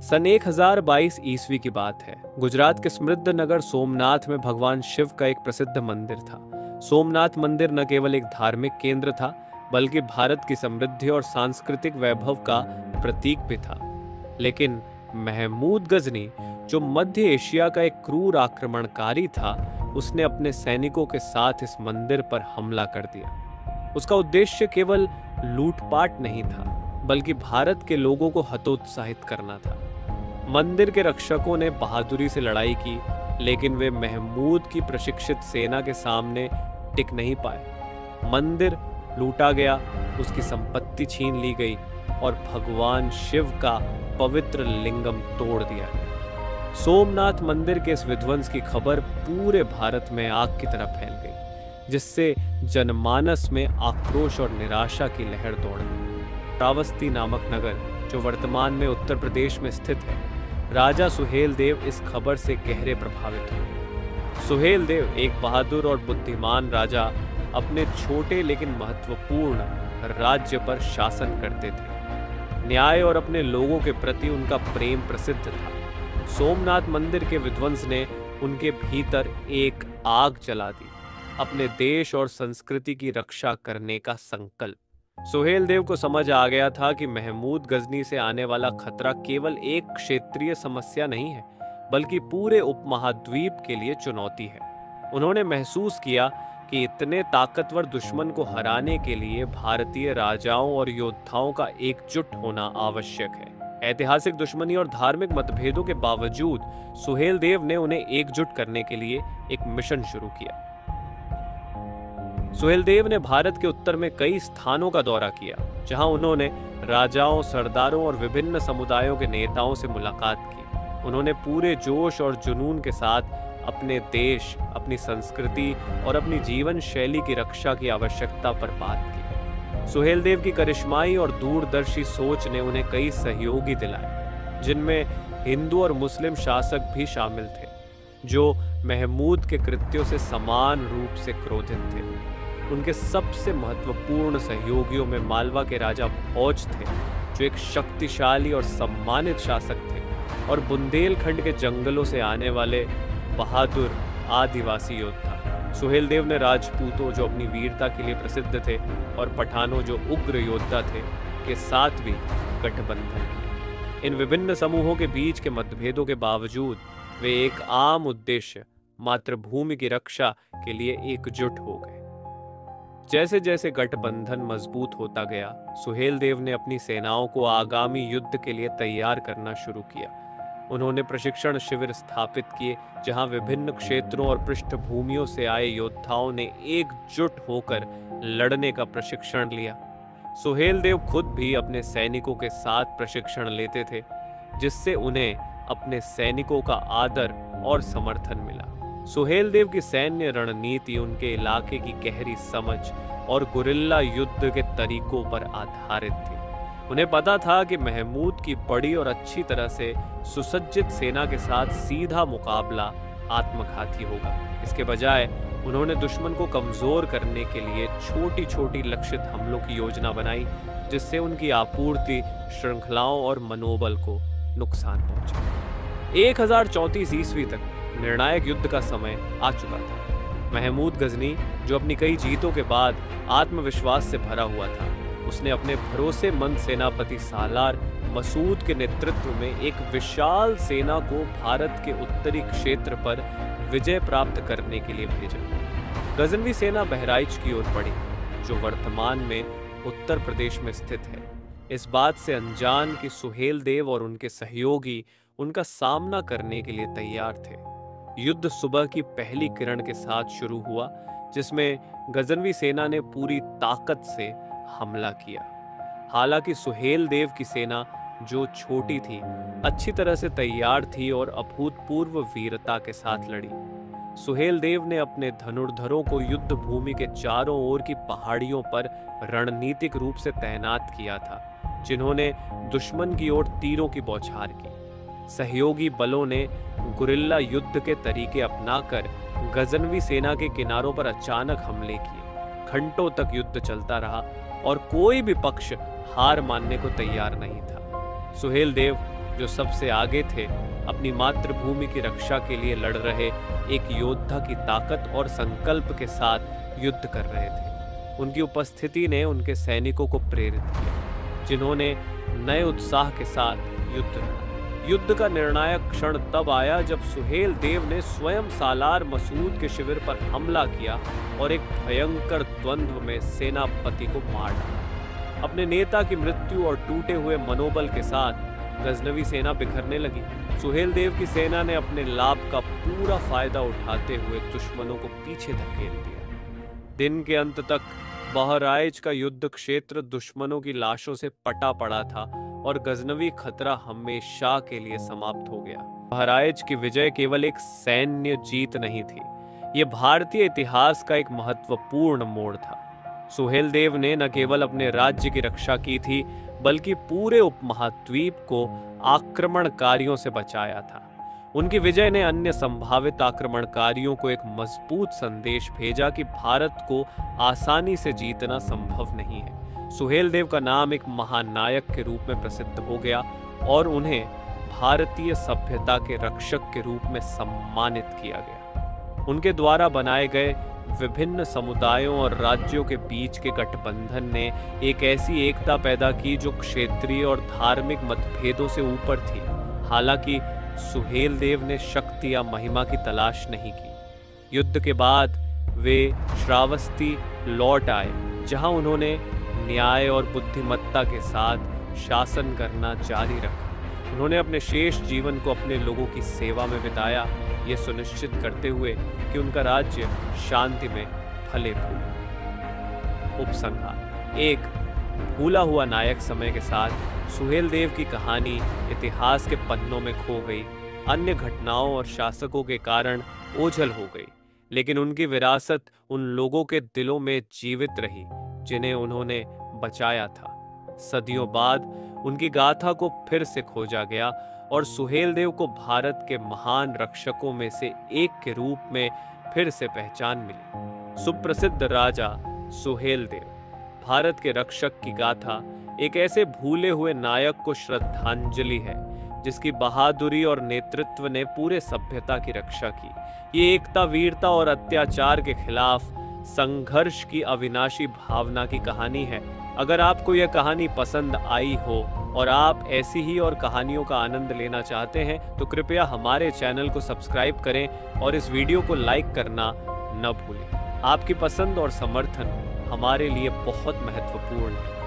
सन 1022 ईस्वी की बात है। गुजरात के समृद्ध नगर सोमनाथ में भगवान शिव का एक प्रसिद्ध मंदिर था। सोमनाथ मंदिर न केवल एक धार्मिक केंद्र था, बल्कि भारत की समृद्धि और सांस्कृतिक वैभव का प्रतीक भी था। लेकिन महमूद गजनी, जो मध्य एशिया का एक क्रूर आक्रमणकारी था, उसने अपने सैनिकों के साथ इस मंदिर पर हमला कर दिया। उसका उद्देश्य केवल लूटपाट नहीं था, बल्कि भारत के लोगों को हतोत्साहित करना था। मंदिर के रक्षकों ने बहादुरी से लड़ाई की, लेकिन वे महमूद की प्रशिक्षित सेना के सामने टिक नहीं पाए। मंदिर लूटा गया, उसकी संपत्ति छीन ली गई और भगवान शिव का पवित्र लिंगम तोड़ दिया गया। सोमनाथ मंदिर के इस विध्वंस की खबर पूरे भारत में आग की तरह फैल गई, जिससे जनमानस में आक्रोश और निराशा की लहर दौड़ गई। श्रावस्ती नामक नगर, जो वर्तमान में उत्तर प्रदेश में स्थित है, राजा सुहेल देव इस खबर से गहरे प्रभावित हुए। सुहेल देव एक बहादुर और बुद्धिमान राजा अपने छोटे लेकिन महत्वपूर्ण राज्य पर शासन करते थे। न्याय और अपने लोगों के प्रति उनका प्रेम प्रसिद्ध था। सोमनाथ मंदिर के विध्वंस ने उनके भीतर एक आग जला दी, अपने देश और संस्कृति की रक्षा करने का संकल्प। सुहेल देव को समझ आ गया था कि महमूद गजनी से आने वाला खतरा केवल एक क्षेत्रीय समस्या नहीं है, बल्कि पूरे उपमहाद्वीप के लिए चुनौती है। उन्होंने महसूस किया कि इतने ताकतवर दुश्मन को हराने के लिए भारतीय राजाओं और योद्धाओं का एकजुट होना आवश्यक है। ऐतिहासिक दुश्मनी और धार्मिक मतभेदों के बावजूद सुहेल देव ने उन्हें एकजुट करने के लिए एक मिशन शुरू किया। सुहेल देव ने भारत के उत्तर में कई स्थानों का दौरा किया, जहां उन्होंने राजाओं, सरदारों और विभिन्न समुदायों के नेताओं से मुलाकात की। उन्होंने पूरे जोश और जुनून के साथ अपने देश, अपनी संस्कृति और अपनी जीवन शैली की रक्षा की आवश्यकता पर बात की। सुहेल देव की करिश्माई और दूरदर्शी सोच ने उन्हें कई सहयोगी दिलाए, जिनमें हिंदू और मुस्लिम शासक भी शामिल थे, जो महमूद के कृत्यों से समान रूप से क्रोधित थे। उनके सबसे महत्वपूर्ण सहयोगियों में मालवा के राजा भोज थे, जो एक शक्तिशाली और सम्मानित शासक थे, और बुंदेलखंड के जंगलों से आने वाले बहादुर आदिवासी योद्धा। सुहेल देव ने राजपूतों, जो अपनी वीरता के लिए प्रसिद्ध थे, और पठानों, जो उग्र योद्धा थे, के साथ भी गठबंधन किया। इन विभिन्न समूहों के बीच के मतभेदों के बावजूद वे एक आम उद्देश्य, मातृभूमि की रक्षा के लिए एकजुट हो गए। जैसे जैसे गठबंधन मजबूत होता गया, सुहेल देव ने अपनी सेनाओं को आगामी युद्ध के लिए तैयार करना शुरू किया। उन्होंने प्रशिक्षण शिविर स्थापित किए, जहां विभिन्न क्षेत्रों और पृष्ठभूमियों से आए योद्धाओं ने एकजुट होकर लड़ने का प्रशिक्षण लिया। सुहेल देव खुद भी अपने सैनिकों के साथ प्रशिक्षण लेते थे, जिससे उन्हें अपने सैनिकों का आदर और समर्थन मिला। सुहेल देव की सैन्य रणनीति उनके इलाके की गहरी समझ और गुरिल्ला युद्ध के तरीकों पर आधारित थी। उन्हें पता था कि महमूद की बड़ी और अच्छी तरह से सुसज्जित सेना के साथ सीधा मुकाबला आत्मघाती होगा। इसके बजाय उन्होंने दुश्मन को कमजोर करने के लिए छोटी छोटी लक्षित हमलों की योजना बनाई, जिससे उनकी आपूर्ति श्रृंखलाओं और मनोबल को नुकसान पहुंचा। 1034 ईस्वी तक निर्णायक युद्ध का समय आ चुका था। महमूद गजनी, जो अपनी कई जीतों के बाद आत्मविश्वास से भरा हुआ था, उसने अपने भरोसेमंद सेनापति सालार मसूद के नेतृत्व में एक विशाल सेना को भारत के उत्तरी क्षेत्र पर विजय प्राप्त करने के लिए भेजा। गजनवी सेना बहराइच की ओर बढ़ी, जो वर्तमान में उत्तर प्रदेश में स्थित है, इस बात से अनजान कि सुहेल देव और उनके सहयोगी उनका सामना करने के लिए तैयार थे। युद्ध सुबह की पहली किरण के साथ शुरू हुआ, जिसमें गजनवी सेना ने पूरी ताकत से हमला किया। हालांकि सुहेल देव की सेना, जो छोटी थी, अच्छी तरह से तैयार थी और अभूतपूर्व वीरता के साथ लड़ी। सुहेल देव ने अपने धनुर्धरों को युद्ध भूमि के चारों ओर की पहाड़ियों पर रणनीतिक रूप से तैनात किया था, जिन्होंने दुश्मन की ओर तीरों की बौछार की। सहयोगी बलों ने गुरिल्ला युद्ध के तरीके अपनाकर गजनवी सेना के किनारों पर अचानक हमले किए। घंटों तक युद्ध चलता रहा और कोई भी पक्ष हार मानने को तैयार नहीं था। सुहेल देव, जो सबसे आगे थे, अपनी मातृभूमि की रक्षा के लिए लड़ रहे एक योद्धा की ताकत और संकल्प के साथ युद्ध कर रहे थे। उनकी उपस्थिति ने उनके सैनिकों को प्रेरित किया, जिन्होंने नए उत्साह के साथ युद्ध लड़ा। युद्ध का निर्णायक क्षण तब आया जब सुहेल देव ने स्वयं सालार मसूद के शिविर पर हमला किया और एक भयंकर द्वंद्व में सेनापति को मार डाला। अपने नेता की मृत्यु और टूटे हुए मनोबल के साथ गजनवी सेना बिखरने लगी। सुहेल देव की सेना ने अपने लाभ का पूरा फायदा उठाते हुए दुश्मनों को पीछे धकेल दिया। दिन के अंत तक बहराइच का युद्ध क्षेत्र दुश्मनों की लाशों से पटा पड़ा था और गजनवी खतरा हमेशा के लिए समाप्त हो गया। बहराइच की विजय केवल एक सैन्य जीत नहीं थी, ये भारतीय इतिहास का एक महत्वपूर्ण मोड़ था। सुहेल देव ने न केवल अपने राज्य की रक्षा की थी, बल्कि पूरे उपमहाद्वीप को आक्रमणकारियों से बचाया था। उनकी विजय ने अन्य संभावित आक्रमणकारियों को एक मजबूत संदेश भेजा कि भारत को आसानी से जीतना संभव नहीं है। सुहेल देव का नाम एक महानायक के रूप में प्रसिद्ध हो गया और उन्हें भारतीय सभ्यता के रक्षक के रूप में सम्मानित किया गया। उनके द्वारा बनाए गए विभिन्न समुदायों और राज्यों के बीच के गठबंधन ने एक ऐसी एकता पैदा की जो क्षेत्रीय और धार्मिक मतभेदों से ऊपर थी। हालांकि सुहेल देव ने शक्ति या महिमा की तलाश नहीं की। युद्ध के बाद वे श्रावस्ती लौट आए, जहां उन्होंने न्याय और बुद्धिमत्ता के साथ शासन करना जारी रखा। उन्होंने अपने शेष जीवन को अपने लोगों की सेवा में बिताया, ये सुनिश्चित करते हुए कि उनका राज्य शांति में फले फूले। उपसंहार: एक भूला हुआ नायक समय के साथ सुहेल देव की कहानी इतिहास के पन्नों में खो गई, अन्य घटनाओं और शासकों के कारण ओझल हो गई, लेकिन उनकी विरासत उन लोगों के दिलों में जीवित रही जिन्हें उन्होंने बचाया था। सदियों बाद उनकी गाथा को फिर से खोजा गया और सुहेल देव को भारत के महान रक्षकों में से एक के रूप में फिर से पहचान मिली। सुप्रसिद्ध राजा सुहेल देव, भारत के रक्षक की गाथा एक ऐसे भूले हुए नायक को श्रद्धांजलि है जिसकी बहादुरी और नेतृत्व ने पूरे सभ्यता की रक्षा की। ये एकता, वीरता और अत्याचार के खिलाफ संघर्ष की अविनाशी भावना की कहानी है। अगर आपको यह कहानी पसंद आई हो और आप ऐसी ही और कहानियों का आनंद लेना चाहते हैं तो कृपया हमारे चैनल को सब्सक्राइब करें और इस वीडियो को लाइक करना न भूलें। आपकी पसंद और समर्थन हमारे लिए बहुत महत्वपूर्ण है।